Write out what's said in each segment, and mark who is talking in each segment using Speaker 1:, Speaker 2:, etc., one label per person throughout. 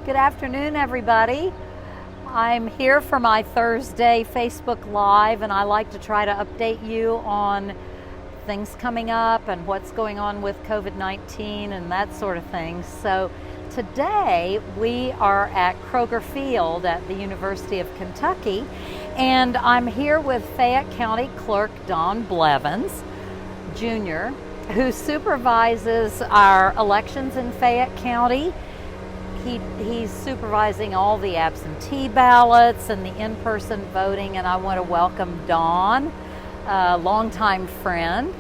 Speaker 1: Good afternoon, everybody. I'm here for my Thursday Facebook Live, and I like to try to update you on things coming up and what's going on with COVID-19 and that sort of thing. So today we are at Kroger Field at the University of Kentucky, and I'm here with Fayette County Clerk Don Blevins, Jr., who supervises our elections in Fayette County. He's supervising all the absentee ballots and the in-person voting, and I want to welcome Don, a longtime friend,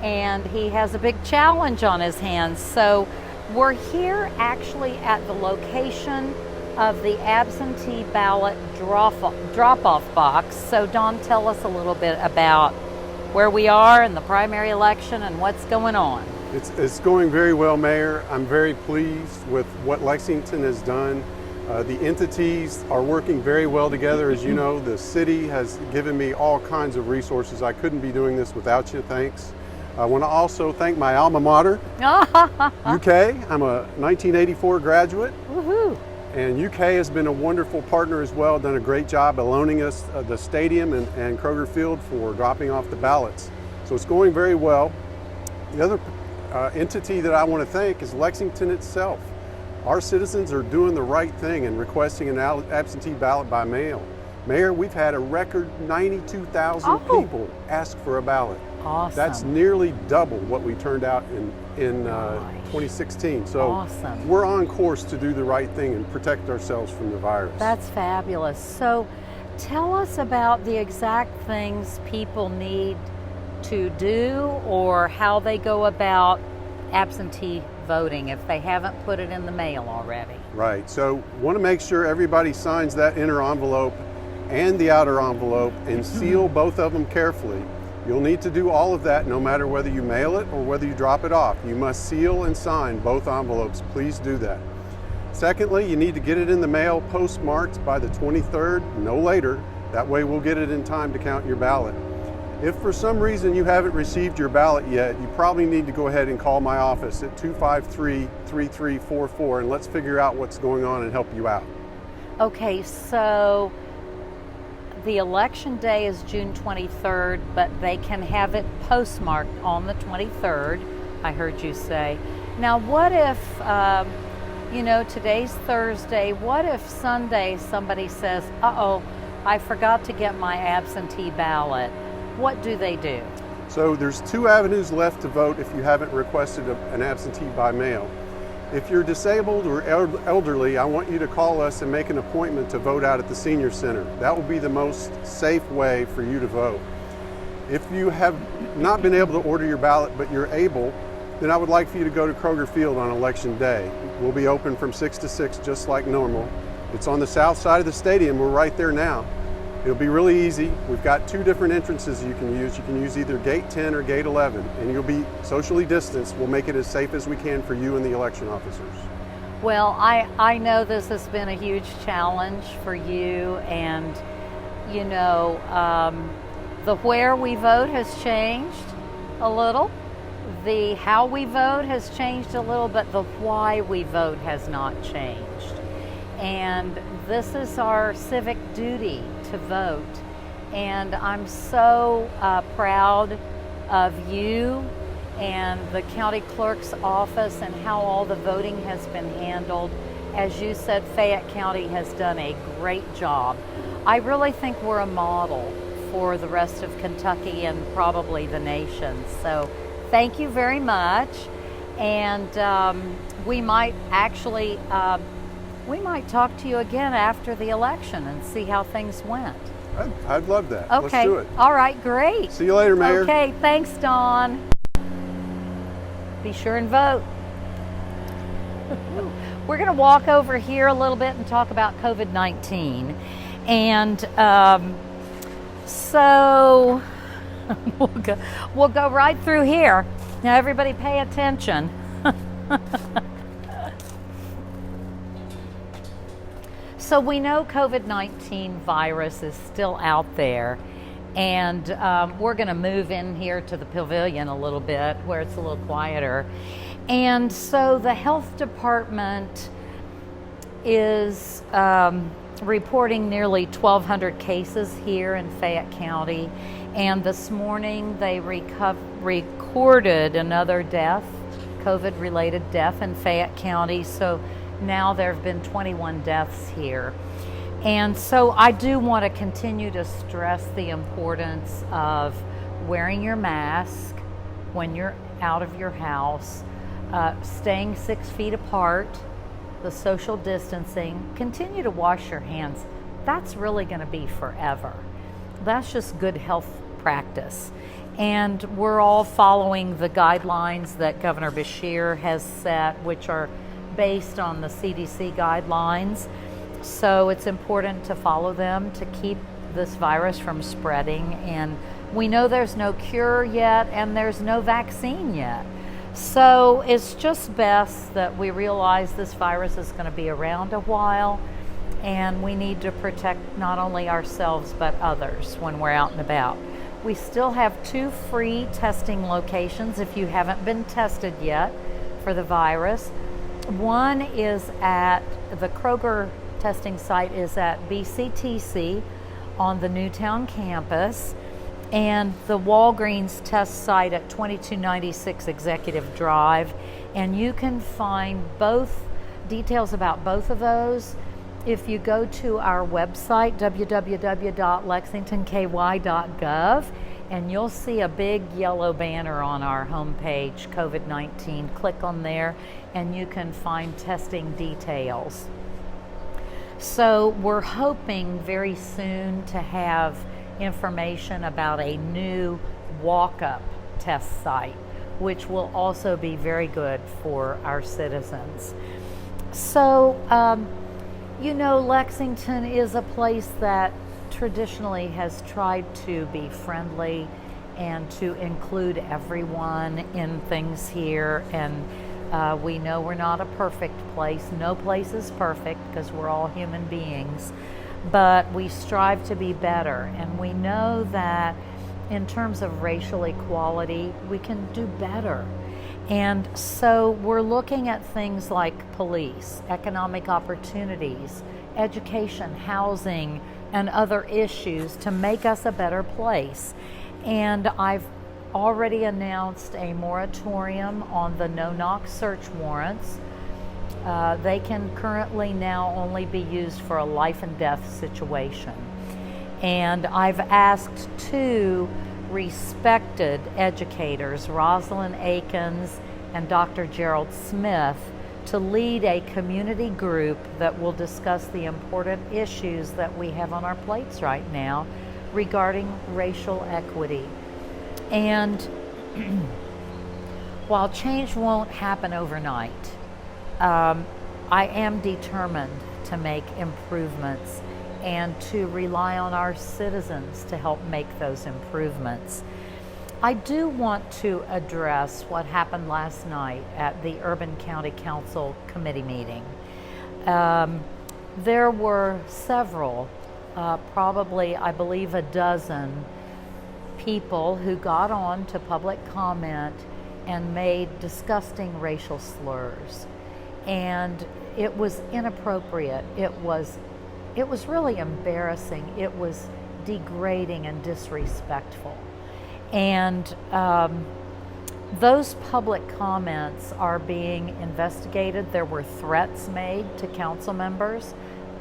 Speaker 1: and he has a big challenge on his hands. So we're here actually at the location of the absentee ballot drop-off box. So Don, tell us a little bit about where we are in the primary election and what's going on.
Speaker 2: It's going very well, Mayor. I'm very pleased with what Lexington has done. The entities are working very well together. As you know, the city has given me all kinds of resources. I couldn't be doing this without you. Thanks. I want to also thank my alma mater, UK. I'm a 1984 graduate.
Speaker 1: Woohoo.
Speaker 2: And UK has been a wonderful partner as well, done a great job of loaning us the stadium and Kroger Field for dropping off the ballots. So it's going very well. The other entity that I want to thank is Lexington itself. Our citizens are doing the right thing and requesting an absentee ballot by mail. Mayor, we've had a record 92,000 people ask for a ballot.
Speaker 1: Awesome.
Speaker 2: That's nearly double what we turned out in 2016. So
Speaker 1: awesome.
Speaker 2: We're on course to do the right thing and protect ourselves from the virus.
Speaker 1: That's fabulous. So tell us about the exact things people need to do or how they go about absentee voting if they haven't put it in the mail already.
Speaker 2: Right. So want to make sure everybody signs that inner envelope and the outer envelope and seal both of them carefully. You'll need to do all of that no matter whether you mail it or whether you drop it off. You must seal and sign both envelopes. Please do that. Secondly, you need to get it in the mail postmarked by the 23rd, no later. That way we'll get it in time to count your ballot. If for some reason you haven't received your ballot yet, you probably need to go ahead and call my office at 253-3344 and let's figure out what's going on and help you out.
Speaker 1: Okay, so the election day is June 23rd, but they can have it postmarked on the 23rd, I heard you say. Now, what if, today's Thursday, what if Sunday somebody says, uh-oh, I forgot to get my absentee ballot? What do they do?
Speaker 2: So there's two avenues left to vote if you haven't requested an absentee by mail. If you're disabled or elderly, I want you to call us and make an appointment to vote out at the senior center. That will be the most safe way for you to vote. If you have not been able to order your ballot but you're able, then I would like for you to go to Kroger Field on election day. We'll be open from 6 to 6 just like normal. It's on the south side of the stadium. We're right there now. It'll be really easy. We've got two different entrances you can use. You can use either gate 10 or gate 11, and you'll be socially distanced. We'll make it as safe as we can for you and the election officers.
Speaker 1: Well, I know this has been a huge challenge for you, and the where we vote has changed a little. The how we vote has changed a little, but the why we vote has not changed. And this is our civic duty to vote. And I'm so proud of you and the county clerk's office and how all the voting has been handled. As you said, Fayette County has done a great job. I really think we're a model for the rest of Kentucky and probably the nation. So thank you very much. And we might actually talk to you again after the election and see how things went.
Speaker 2: I'd love that.
Speaker 1: Okay.
Speaker 2: Let's do it.
Speaker 1: All right, great.
Speaker 2: See you later, Mayor.
Speaker 1: Okay, thanks, Don. Be sure and vote. We're going to walk over here a little bit and talk about COVID-19. And so we'll go right through here. Now, everybody pay attention. So we know COVID-19 virus is still out there, and we're going to move in here to the pavilion a little bit where it's a little quieter. And so the health department is reporting nearly 1,200 cases here in Fayette County, and this morning they recorded another death, COVID-related death in Fayette County, so now there have been 21 deaths here. And so I do want to continue to stress the importance of wearing your mask when you're out of your house, staying 6 feet apart, the social distancing, continue to wash your hands. That's really going to be forever. That's just good health practice. And we're all following the guidelines that Governor Beshear has set, which are based on the CDC guidelines. So it's important to follow them to keep this virus from spreading. And we know there's no cure yet and there's no vaccine yet. So it's just best that we realize this virus is going to be around a while, and we need to protect not only ourselves but others when we're out and about. We still have 2 free testing locations if you haven't been tested yet for the virus. One is at the Kroger testing site is at BCTC on the Newtown campus, and the Walgreens test site at 2296 Executive Drive. And you can find both details about both of those if you go to our website, www.lexingtonky.gov, and you'll see a big yellow banner on our homepage, COVID-19. Click on there and you can find testing details. So we're hoping very soon to have information about a new walk-up test site, which will also be very good for our citizens. So, Lexington is a place that traditionally has tried to be friendly and to include everyone in things here. And we know we're not a perfect place. No place is perfect because we're all human beings. But we strive to be better, and we know that in terms of racial equality, we can do better. And so we're looking at things like police, economic opportunities, education, housing, and other issues to make us a better place. And I've already announced a moratorium on the no-knock search warrants. They can currently now only be used for a life and death situation. And I've asked 2 respected educators, Rosalind Akins and Dr. Gerald Smith, to lead a community group that will discuss the important issues that we have on our plates right now regarding racial equity. And while change won't happen overnight, I am determined to make improvements and to rely on our citizens to help make those improvements. I do want to address what happened last night at the Urban County Council committee meeting. There were several, probably I believe a dozen people who got on to public comment and made disgusting racial slurs. And it was inappropriate. It was really embarrassing. It was degrading and disrespectful. And those public comments are being investigated. There were threats made to council members.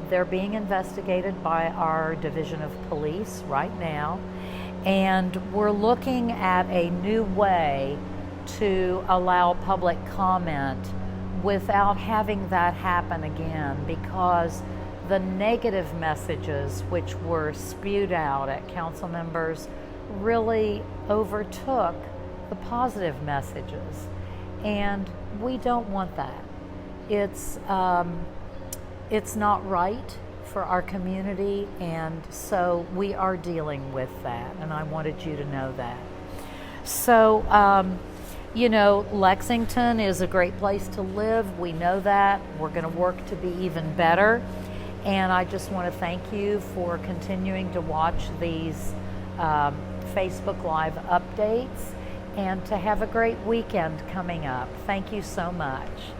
Speaker 1: They're being investigated by our Division of Police right now. And we're looking at a new way to allow public comment without having that happen again, because the negative messages which were spewed out at council members really overtook the positive messages, and we don't want that. It's not right for our community, and so we are dealing with that, and I wanted you to know that. So, Lexington is a great place to live. We know that. We're going to work to be even better. And I just want to thank you for continuing to watch these Facebook Live updates, and to have a great weekend coming up. Thank you so much.